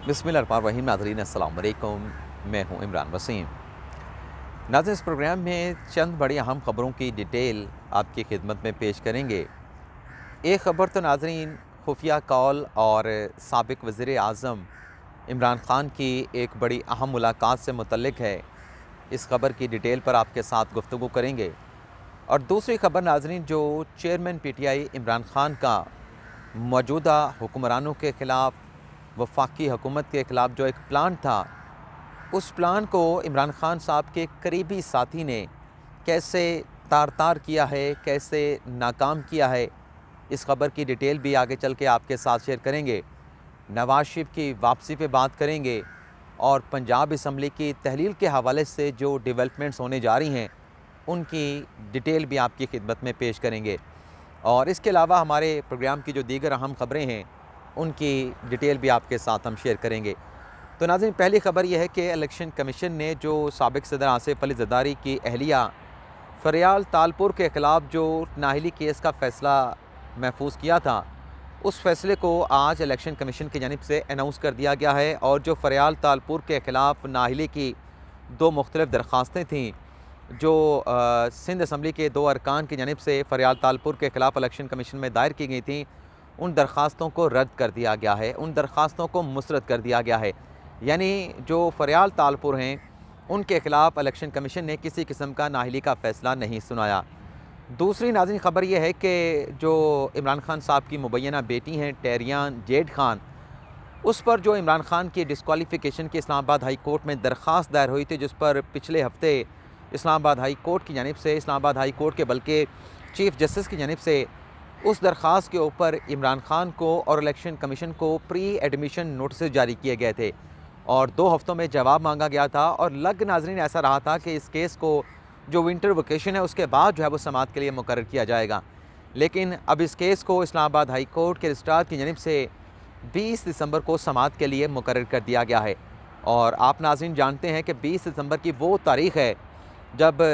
बिस्मिल्लाहिर्रहमानिर्रहीम। नाज़रीन अस्सलाम वालेकुम, मैं हूं इमरान वसीम। नाज़रीन, इस प्रोग्राम में चंद बड़ी अहम ख़बरों की डिटेल आपकी खिदमत में पेश करेंगे। एक ख़बर तो नाज़रीन खुफिया कॉल और साबिक़ वज़ीर आज़म इमरान ख़ान की एक बड़ी अहम मुलाकात से मुतल्लिक़ है। इस ख़बर की डिटेल पर आपके साथ गुफ्तगू करेंगे। और दूसरी ख़बर नाज़रीन, जो चेयरमैन पीटीआई इमरान ख़ान का मौजूदा हुक्मरानों के ख़िलाफ़, वफाकी हुकूमत के ख़िलाफ़ जो एक प्लान था, उस प्लान को इमरान ख़ान साहब के करीबी साथी ने कैसे तार-तार किया है, कैसे नाकाम किया है, इस ख़बर की डिटेल भी आगे चल के आपके साथ शेयर करेंगे। नवाज़ शरीफ की वापसी पे बात करेंगे और पंजाब असम्बली की तहलील के हवाले से जो डेवलपमेंट्स होने जा रही हैं, उनकी डिटेल भी आपकी खिदमत में पेश करेंगे। और इसके अलावा हमारे प्रोग्राम की जो दीगर अहम ख़बरें हैं, उनकी डिटेल भी आपके साथ हम शेयर करेंगे। तो नाज़रीन, पहली ख़बर यह है कि इलेक्शन कमीशन ने जो साबिक़ सदर आसिफ अली ज़रदारी की अहलिया फ़रियाल तालपुर के ख़िलाफ़ जो नाअहली केस का फ़ैसला महफूज किया था, उस फ़ैसले को आज इलेक्शन कमीशन की जानिब से अनाउंस कर दिया गया है। और जो फ़रियाल तालपुर के ख़िलाफ़ नाअहली की दो मुख्तलिफ़ दरख्वास्तें थीं, जो सिंध असम्बली के दो अरकान की जानिब से फ़रियाल तालपुर के ख़िलाफ़ इलेक्शन कमीशन में दायर की गई थीं, उन दरख्वास्तों को रद्द कर दिया गया है, उन दरख्वास्तों को मुस्तरद कर दिया गया है। यानी जो फ़रियाल तालपुर हैं, उनके ख़िलाफ़ इलेक्शन कमीशन ने किसी किस्म का नाअहली का फ़ैसला नहीं सुनाया। दूसरी नाज़रीन ख़बर यह है कि जो इमरान ख़ान साहब की मुबैना बेटी हैं टहरियान जेड ख़ान, उस पर जो इमरान ख़ान की डिस्क्वालिफ़िकेशन की इस्लामाबाद हाई कोर्ट में दरख्वास्त दायर हुई थी, जिस पर पिछले हफ़्ते इस्लामाबाद हाई कोर्ट की जानिब से, इस्लामाबाद हाई कोर्ट के बल्कि चीफ़ जस्टिस की जानिब से उस दरख्वास्त के ऊपर इमरान ख़ान को और इलेक्शन कमीशन को प्री एडमिशन नोटिस जारी किए गए थे और 2 हफ़्तों में जवाब मांगा गया था। और लग नाज़रीन ऐसा रहा था कि इस केस को जो विंटर वेकेशन है उसके बाद जो है वो समाअत के लिए मुकर्रर किया जाएगा। लेकिन अब इस केस को इस्लामाबाद हाई कोर्ट के रजिस्ट्रार की जानिब से 20 दिसंबर को समाअत के लिए मुकर्रर कर दिया गया है। और आप नाज़रीन जानते हैं कि 20 दिसंबर की वो तारीख़ है जब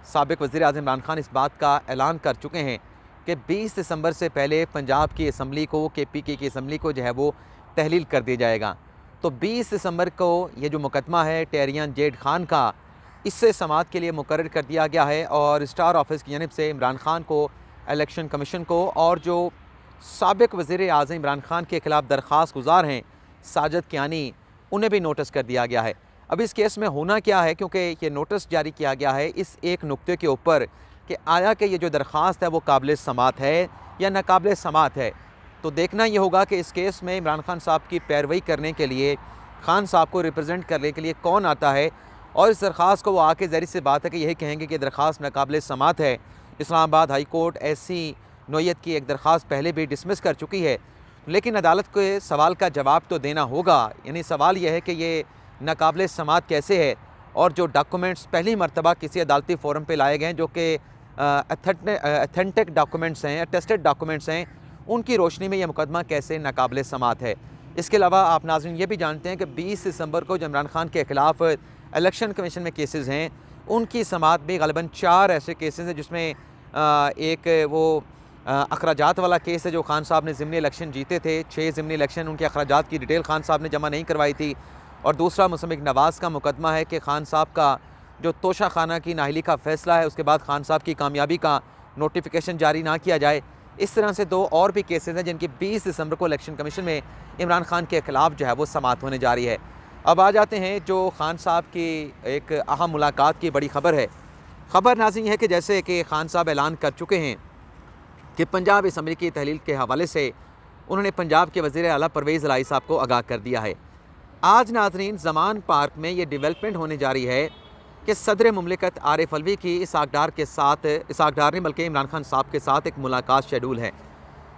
साबिक़ वज़ीर आज़म इमरान ख़ान इस बात का ऐलान कर चुके हैं कि 20 दिसंबर से पहले पंजाब की असम्बली को, KPK की असम्बली को जो है वो तहलील कर दिया जाएगा। तो 20 दिसंबर को ये जो मुकदमा है टहरियान जेड ख़ान का, इससे समाअत के लिए मुकर्रर कर दिया गया है। और स्टार ऑफिस की जानिब से इमरान ख़ान को, इलेक्शन कमीशन को और जो साबिक़ वज़ीर आज़म इमरान ख़ान के ख़िलाफ़ दरख्वास्त गुज़ार हैं साजिद कियानी, उन्हें भी नोटिस कर दिया गया है। अब इस केस में होना क्या है, क्योंकि ये नोटिस जारी किया गया है इस एक नुक्ते के ऊपर कि आया कि ये जो दरख्वास्त है वो काबिल समाअत है या नाकाबिल समाअत है। तो देखना ये होगा कि इस केस में इमरान ख़ान साहब की पैरवी करने के लिए, ख़ान साहब को रिप्रेजेंट करने के लिए कौन आता है। और इस दरख्वास्त को वो आके ज़ाहिर सी बात है कि यही कहेंगे कि दरख्वास्त नाकाबिल समाअत है। इस्लामाबाद हाई कोर्ट ऐसी नौयत की एक दरख्वास्त पहले भी डिसमिस कर चुकी है, लेकिन अदालत को सवाल का जवाब तो देना होगा। यानी सवाल यह है कि ये नाकाबिल समाअत कैसे है, और जो डॉक्यूमेंट्स पहली मरतबा किसी अदालती फ़ोरम पे लाए गए हैं, जो कि अथेंटिक डॉक्यूमेंट्स हैं, अटेस्टेड डॉक्यूमेंट्स हैं, उनकी रोशनी में यह मुकदमा कैसे नाकाबिल समाअत है। इसके अलावा आप नाज़रीन ये भी जानते हैं कि 20 दिसंबर को जो इमरान ख़ान के ख़िलाफ़ इलेक्शन कमीशन में केसेस हैं, उनकी समाअत भी ग़ालिबन 4 ऐसे केसेस हैं, जिसमें एक वो अखराजात वाला केस है जो ख़ान साहब ने ज़िमनी इलेक्शन जीते थे। 6 ज़िमनी इलेक्शन, उनके अखराजात की डिटेल ख़ान साहब ने जमा नहीं करवाई थी। और दूसरा मुसम्मिक नवाज़ का मुकदमा है कि ख़ान साहब का जो तोशा खाना की नाअहली का फ़ैसला है, उसके बाद ख़ान साहब की कामयाबी का नोटिफिकेशन जारी ना किया जाए। इस तरह से 2 और भी केसेस हैं जिनकी 20 दिसंबर को इलेक्शन कमीशन में इमरान ख़ान के ख़िलाफ़ जो है वो समाअत होने जा रही है। अब आ जाते हैं जो ख़ान साहब की एक अहम मुलाकात की बड़ी ख़बर है। ख़बर नाज़रीन है कि जैसे कि ख़ान साहब ऐलान कर चुके हैं कि पंजाब असम्बली की तहलील के हवाले से उन्होंने पंजाब के वज़ीर आला परवेज़ इलाही साहब को आगाह कर दिया है। आज नाज़रीन ज़मान पार्क में ये डेवलपमेंट होने जा रही है कि सदर मुमलिकत आरिफ अलवी की इसहाक़ डार के साथ, इसहाक़ डार नहीं बल्कि इमरान ख़ान साहब के साथ एक मुलाकात शेड्यूल है।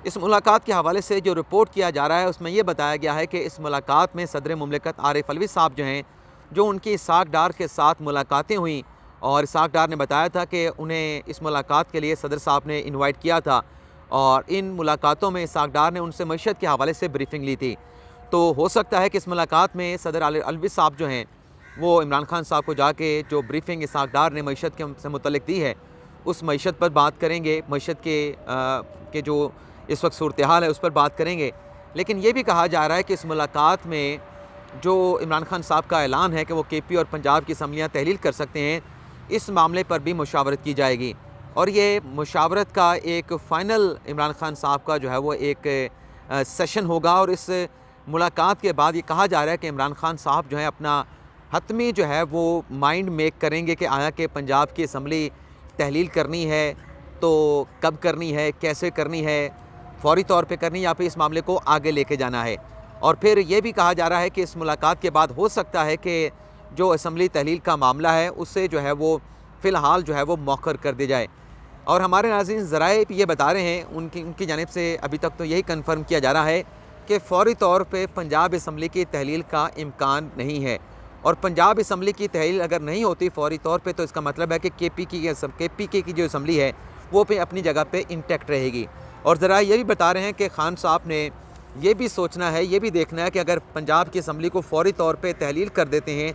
इस मुलाकात के हवाले से जो रिपोर्ट किया जा रहा है, उसमें यह बताया गया है कि इस मुलाकात में सदर मुमलिकत आरिफ अलवी साहब जो हैं, जो उनकी इसहाक़ डार के साथ मुलाकातें हुई, और इसहाक़ डार ने बताया था कि उन्हें इस मुलाकात के लिए सदर साहब ने इन्वाइट किया था, और इन मुलाकातों में इसहाक़ डार ने उनसे मईशत के हवाले से ब्रीफिंग ली थी। तो हो सकता है कि इस मुलाकात में सदर अलवी साहब जो हैं, वो इमरान ख़ान साहब को जाके जो ब्रीफिंग इसहाक़ डार ने मईशत के से मुतल्लिक़ दी है, उस मईशत पर बात करेंगे, मईशत के जो इस वक्त सूरत हाल है उस पर बात करेंगे। लेकिन ये भी कहा जा रहा है कि इस मुलाकात में जो इमरान खान साहब का ऐलान है कि वो KP और पंजाब की असम्बलियाँ तहलील कर सकते हैं, इस मामले पर भी मुशावरत की जाएगी। और ये मुशावरत का एक फ़ाइनल इमरान खान साहब का जो है वो एक सेशन होगा। और इस मुलाकात के बाद ये कहा जा रहा है कि इमरान खान साहब जो है अपना हतमी जो है वो माइंड मेक करेंगे कि आया कि पंजाब की असम्बली तहलील करनी है तो कब करनी है, कैसे करनी है, फ़ौरी तौर पे करनी है या फिर इस मामले को आगे लेके जाना है। और फिर ये भी कहा जा रहा है कि इस मुलाकात के बाद हो सकता है कि जो असम्बली तहलील का मामला है उससे जो है वो फ़िलहाल जो है वो मौखर कर दिया जाए। और हमारे नाज़रीन ज़राए ये बता रहे हैं, उनकी जानिब से अभी तक तो यही कन्फर्म किया जा रहा है कि फ़ौरी तौर पे पंजाब असम्बली की तहलील का इम्कान नहीं है। और पंजाब असम्बली की तहलील अगर नहीं होती फ़ौरी तौर पे तो इसका मतलब है कि KPK की जो असम्बली है वो भी अपनी जगह पे इंटैक्ट रहेगी। और ज़रा ये भी बता रहे हैं कि खान साहब ने ये भी सोचना है, ये भी देखना है कि अगर पंजाब की असम्बली को फ़ौरी तौर पे तहलील कर देते हैं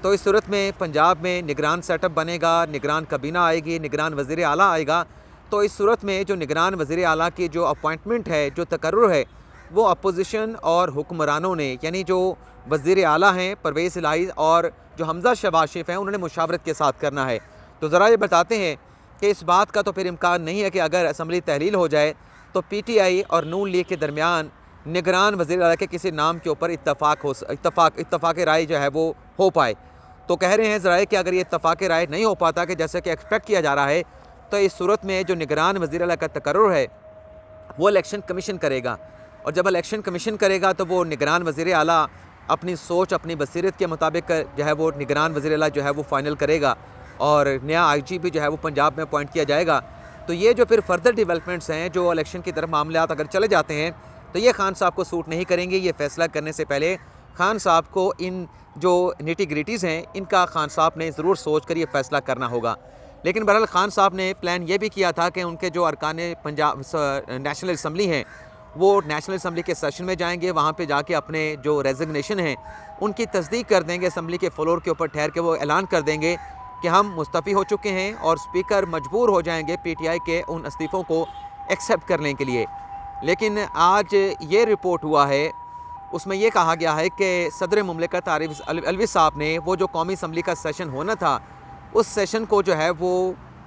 तो इस सूरत में पंजाब में निगरान सेटअप बनेगा, निगरान काबीना आएगी, निगरान वज़ीर आला आएगा। तो इस सूरत में जो निगरान वज़ीर आला की जो अपॉइंटमेंट है, जो तकर्रुर है, वो अपोजिशन और हुक्मरानों ने, यानी जो वज़ीर आला हैं परवेज़ इलाही और जो हमज़ा शहबाज शरीफ हैं, उन्होंने मुशावरत के साथ करना है। तो ज़रा ये बताते हैं कि इस बात का तो फिर इम्कान नहीं है कि अगर असम्बली तहलील हो जाए तो PTI और नून लीग के दरमियान निगरान वज़ीर आला के किसी नाम के ऊपर इत्तफ़ाक़ राय जो है वो हो पाए। तो कह रहे हैं ज़राए कि अगर ये इत्तफ़ाक़ राय नहीं हो पाता कि जैसे कि एक्सपेक्ट किया जा रहा है, तो इस सूरत में जो निगरान वज़ीर आला का तकर्रुर है वो इलेक्शन कमीशन करेगा। और जब इलेक्शन कमीशन करेगा तो वो निगरान वज़ीर आला अपनी सोच, अपनी बसीरत के मुताबिक जो है वो निगरान वज़ीर आला जो है वो फ़ाइनल करेगा और नया IG भी जो है वो पंजाब में अपॉइंट किया जाएगा। तो ये जो फिर फर्दर डेवलपमेंट्स हैं, जो इलेक्शन की तरफ मामलात अगर चले जाते हैं तो ये खान साहब को सूट नहीं करेंगे। ये फ़ैसला करने से पहले खान साहब को इन जो निटी-ग्रिटीज़ हैं इनका खान साहब ने ज़रूर सोच कर ये फ़ैसला करना होगा। लेकिन बहरहाल खान साहब ने प्लान ये भी किया था कि उनके जो अरकान पंजाब नेशनल असम्बली हैं वो नेशनल असम्बली के सेशन में जाएंगे, वहाँ पे जाके अपने जो रेजिग्नेशन हैं उनकी तस्दीक कर देंगे, असम्बली के फ्लोर के ऊपर ठहर के वो ऐलान कर देंगे कि हम मुस्तफ़ी हो चुके हैं और स्पीकर मजबूर हो जाएंगे PTI के उन इस्तीफ़ों को एक्सेप्ट करने के लिए। लेकिन आज ये रिपोर्ट हुआ है, उसमें ये कहा गया है कि सदर मुमलिकत आरिफ अलवी साहब ने वो जो कौमी असम्बली का सेशन होना था उस सेशन को जो है वो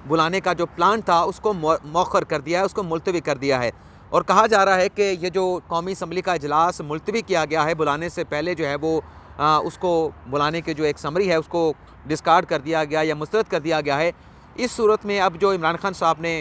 बुलाने का जो प्लान था उसको मौखर कर दिया है, उसको मुलतवी कर दिया है। और कहा जा रहा है कि ये जो कौमी असम्बली का इजलास मुलतवी किया गया है, बुलाने से पहले जो है वो उसको बुलाने की जो एक समरी है उसको डिस्कार्ड कर दिया गया या मुस्तरद कर दिया गया है। इस सूरत में अब जो इमरान खान साहब ने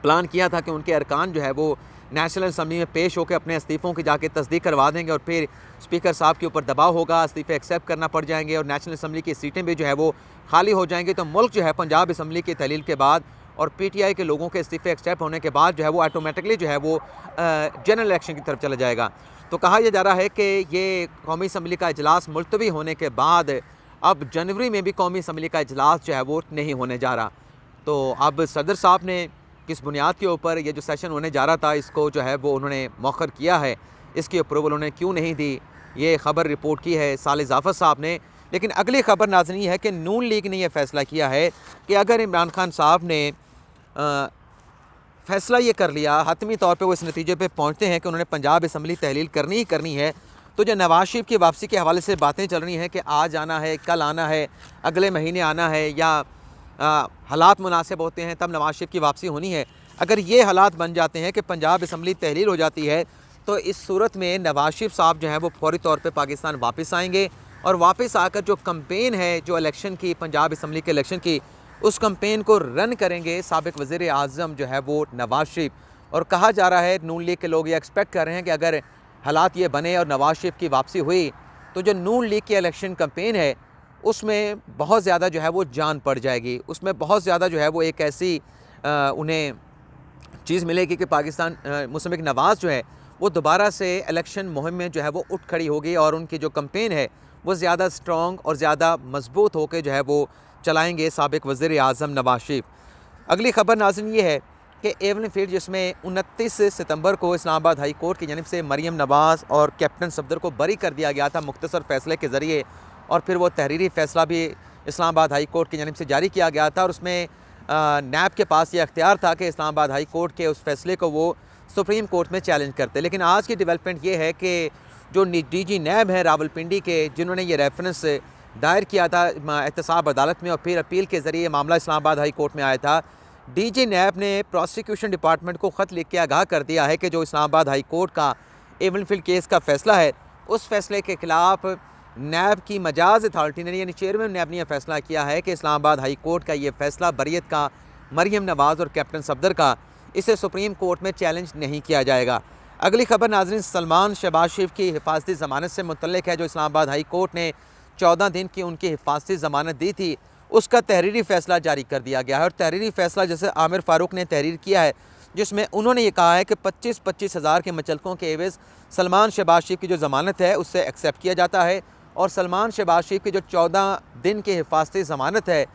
प्लान किया था कि उनके अरकान जो है वो नेशनल असम्बली में पेश होकर अपने इस्तीफ़ों की जाके तस्दीक करवा देंगे और फिर स्पीकर साहब के ऊपर दबाव होगा, इस्तीफ़े एक्सेप्ट करना पड़ जाएंगे और नेशनल असम्बली की सीटें भी जो है वो खाली हो जाएंगी। तो मुल्क जो है पंजाब असम्बली की तहलील के बाद और PTI के लोगों के इस्तीफ़े एक्सेप्ट होने के बाद जो है वो ऑटोमेटिकली जो है वो जनरल इलेक्शन की तरफ चला जाएगा। तो कहा यह जा रहा है कि ये कौमी असम्बली का इजलास मुलतवी होने के बाद अब जनवरी में भी कौमी असम्बली का इजलास जो है वो नहीं होने जा रहा। तो अब सदर साहब ने किस बुनियाद के ऊपर ये जो सेशन होने जा रहा था इसको जो है वो उन्होंने मौखर किया है, इसकी अप्रूवल उन्होंने क्यों नहीं दी, ये ख़बर रिपोर्ट की है साले जाफ़र साहब ने। लेकिन अगली ख़बर नाज़रीन है कि नून लीग ने यह फ़ैसला किया है कि अगर इमरान खान साहब ने फ़ैसला ये कर लिया, हतमी तौर पे वो इस नतीजे पे पहुँचते हैं कि उन्होंने पंजाब असम्बली तहलील करनी ही करनी है, तो जो नवाज़ शरीफ की वापसी के हवाले से बातें चल रही हैं कि आज आना है, कल आना है, अगले महीने आना है या हालात मुनासिब होते हैं तब नवाज़ शरीफ की वापसी होनी है, अगर ये हालात बन जाते हैं कि पंजाब असम्बली तहलील हो जाती है तो इस सूरत में नवाज़ शरीफ साहब जो हैं वो फौरी तौर पे पाकिस्तान वापस आएंगे और वापस आकर जो कैंपेन है जो इलेक्शन की, पंजाब असम्बली के इलेक्शन की, उस कैंपेन को रन करेंगे साबिक़ वज़ीर आज़म जो है वो नवाज़ शरीफ। और कहा जा रहा है नून लीग के लोग ये एक्सपेक्ट कर रहे हैं कि अगर हालात ये बने और नवाज़ शरीफ की वापसी हुई तो जो नून लीग की इलेक्शन कैंपेन है उसमें बहुत ज़्यादा जो है वो जान पड़ जाएगी, उसमें बहुत ज़्यादा जो है वो एक ऐसी उन्हें चीज़ मिलेगी कि पाकिस्तान मुस्लिम नवाज़ जो है वो दोबारा से इलेक्शन मुहिम में जो है वो उठ खड़ी होगी और उनकी जो कैंपेन है वो ज़्यादा स्ट्रॉन्ग और ज़्यादा मजबूत होकर जो है वो चलाएँगे साबिक़ वज़ीर आज़म नवाज़ शरीफ। अगली ख़बर नाज़रीन ये है कि एवलिन फील्ड जिसमें 29 सितंबर को इस्लामाबाद हाई कोर्ट की जानिब से मरीम नवाज़ और कैप्टन सफदर को बरी कर दिया गया था मुख्तसर फ़ैसले के ज़रिए, और फिर वो तहरीरी फ़ैसला भी इस्लामाबाद हाई कोर्ट की जानिब से जारी किया गया था और उसमें नैब के पास ये अख्तियार था कि इस्लामाबाद हाई कोर्ट के उस फैसले को वो सुप्रीम कोर्ट में चैलेंज करते। लेकिन आज की डेवलपमेंट ये है कि जो DG नैब हैं रावलपिंडी के, जिन्होंने ये रेफरेंस दायर किया था एहतसाब अदालत में और फिर अपील के ज़रिए मामला इस्लामाबाद हाई कोर्ट में आया था, DG नैब ने प्रोसिक्यूशन डिपार्टमेंट को ख़त लिख के आगाह कर दिया है कि जो इस्लामाबाद हाई कोर्ट का एवनफील्ड केस का फ़ैसला है, उस फैसले के ख़िलाफ़ नैब की मजाज अथॉरिटी ने यानी चेयरमैन नैब ने यह फैसला किया है कि इस्लामाबाद हाई कोर्ट का ये फ़ैसला बरियत का मरियम नवाज़ और कैप्टन सफदर का, इसे सुप्रीम कोर्ट में चैलेंज नहीं किया जाएगा। अगली खबर नाज़रीन सलमान शहबाज शरीफ की हिफाजती ज़मानत से मुतल्लिक है। जो इस्लामाबाद हाई कोर्ट ने 14 दिन की उनकी हिफाजती ज़मानत दी थी, उसका तहरीरी फ़ैसला जारी कर दिया गया है। और तहरीरी फ़ैसला जैसे आमिर फ़ारूक ने तहरीर किया है, जिसमें उन्होंने ये कहा है कि 25-25 हज़ार के मुचलकों के एवज़ सलमान शहबाज शरीफ की जो ज़मानत है उससे एक्सेप्ट किया जाता है और सलमान शहबाज शरीफ की जो 14 दिन की हिफाजती ज़मानत है,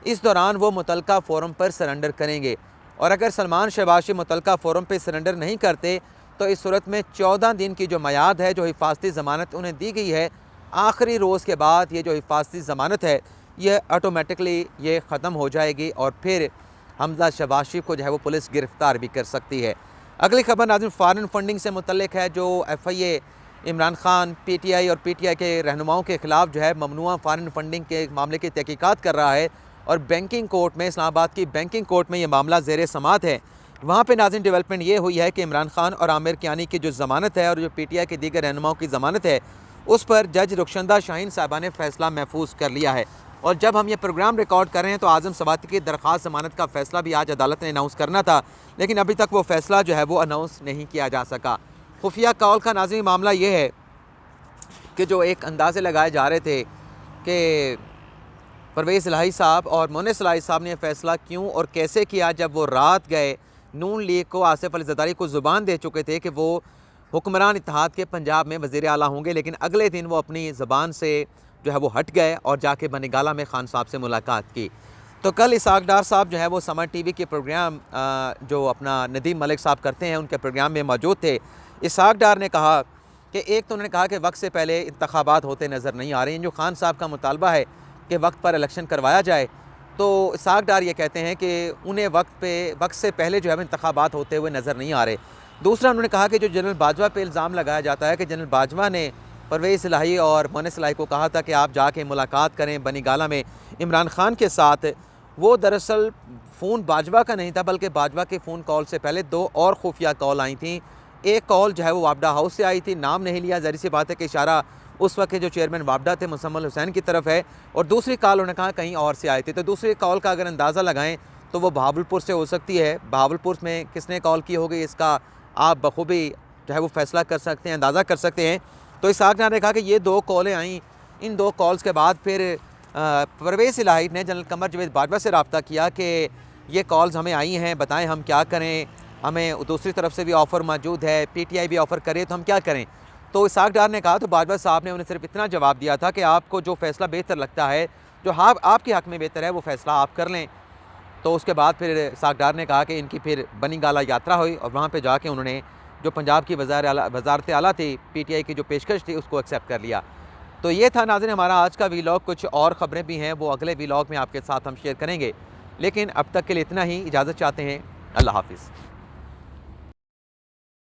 इस दौरान वो मुतलका फ़ोरम पर सरेंडर करेंगे। और अगर सलमान शहबाज शरीफ मुतलका फ़ोरम पर सरेंडर नहीं करते तो इस सूरत में 14 दिन की जो मियाद है, जो हिफाजती ज़मानत उन्हें दी गई है, आखिरी रोज़ के बाद ये जो हिफाजती ज़मानत है ये ऑटोमेटिकली ये ख़त्म हो जाएगी और फिर हमज़ा शहबाज शरीफ को जो है वो पुलिस गिरफ़्तार भी कर सकती है। अगली खबर नाज़रीन फ़ॉरेन फंडिंग से मुतल्लिक है। जो FIA इमरान खान, PTI और PTI के रहनुमाओं के ख़िलाफ़ जो है ममनुआ फ़ॉरेन फंडिंग के मामले की तहकीकात कर रहा है और बैंकिंग कोर्ट में, इस्लामाबाद की बैंकिंग कोर्ट में ये मामला ज़ेर समाअत है। वहाँ पे नाज़रीन डेवलपमेंट ये हुई है कि इमरान खान और आमिर कियानी की जो ज़मानत है और जो PTI के दीगर रहनुमाओं की ज़मानत है, उस पर जज रुखशंदा शाहीन साहबा ने फ़ैसला महफूज कर लिया है। और जब हम ये प्रोग्राम रिकॉर्ड कर रहे हैं तो आज़म सवाती की दरख्वास्त ज़मानत का फ़ैसला भी आज अदालत ने अनाउंस करना था, लेकिन अभी तक वो फ़ैसला जो है वो अनाउंस नहीं किया जा सका। खुफिया कॉल का नाज़रीन मामला ये है कि जो एक अंदाज़े लगाए जा रहे थे कि परवेज़ इलाही साहब और मोनिस इलाही साहब ने यह फ़ैसला क्यों और कैसे किया, जब वो रात गए नून लीग को, आसिफ अली ज़रदारी को ज़ुबान दे चुके थे कि वो हुक्मरान इत्तेहाद के पंजाब में वज़ीर आला होंगे, लेकिन अगले दिन वो अपनी ज़बान से जो है वो हट गए और जाके बनीगाला में खान साहब से मुलाकात की। तो कल इसाक डार साहब जो है वो समर TV के प्रोग्राम जो अपना नदीम मलिक साहब करते हैं, उनके प्रोग्राम में मौजूद थे। इसाक डार ने कहा कि एक तो उन्होंने कहा कि वक्त से पहले इंतखाबात होते नज़र नहीं आ रहे हैं, जो खान साहब का मुतालबा है कि वक्त पर इलेक्शन करवाया जाए, तो इसाक डार ये कहते हैं कि उन्हें वक्त से पहले जो है इंतखाबात होते हुए नज़र नहीं आ रहे। दूसरा उन्होंने कहा कि जो जनरल बाजवा पे इल्ज़ाम लगाया जाता है कि जनरल बाजवा ने परवेज़ इलाही और मोनिस इलाही को कहा था कि आप जाके मुलाकात करें बनीगाला में इमरान खान के साथ, वो दरअसल फ़ोन बाजवा का नहीं था, बल्कि बाजवा के फ़ोन कॉल से पहले 2 और खुफिया कॉल आई थी। एक कॉल जो है वो वापडा हाउस से आई थी, नाम नहीं लिया, ज़ाहिर सी बात है कि इशारा उस वक्त के जो चेयरमैन वापडा थे मुसम्मल हुसैन की तरफ है, और दूसरी कॉल उन्होंने कहा कहीं और से आई थी। तो दूसरी कॉल का अगर अंदाज़ा लगाएं तो वो बहावलपुर से हो सकती है। बहावलपुर में किसने कॉल की होगी, इसका आप बखूबी जो है वो फ़ैसला कर सकते हैं, अंदाज़ा कर सकते हैं। तो इसाक डार ने कहा कि ये 2 कॉलें आईं, इन 2 कॉल्स के बाद फिर परवेज़ इलाही ने जनरल कमर जवेद बाजवा से रब्ता किया कि ये कॉल्स हमें आई हैं, बताएं हम क्या करें, हमें दूसरी तरफ से भी ऑफ़र मौजूद है, PTI भी ऑफ़र करे तो हम क्या करें। तो इसाक डार ने कहा, तो बाजवा साहब ने उन्हें सिर्फ इतना जवाब दिया था कि आपको जो फ़ैसला बेहतर लगता है, जो आपके हक़ में बेहतर है, वो फ़ैसला आप कर लें। तो उसके बाद फिर इसाक डार ने कहा कि इनकी फिर बनीगाला यात्रा हुई और वहाँ पे जाके उन्होंने जो पंजाब की वज़ारत आला थी, PTI की जो पेशकश थी, उसको एक्सेप्ट कर लिया। तो ये था नाज़रीन हमारा आज का वीलॉग। कुछ और ख़बरें भी हैं, वो अगले वीलॉग में आपके साथ हम शेयर करेंगे, लेकिन अब तक के लिए इतना ही। इजाज़त चाहते हैं। अल्लाह हाफ़िज़।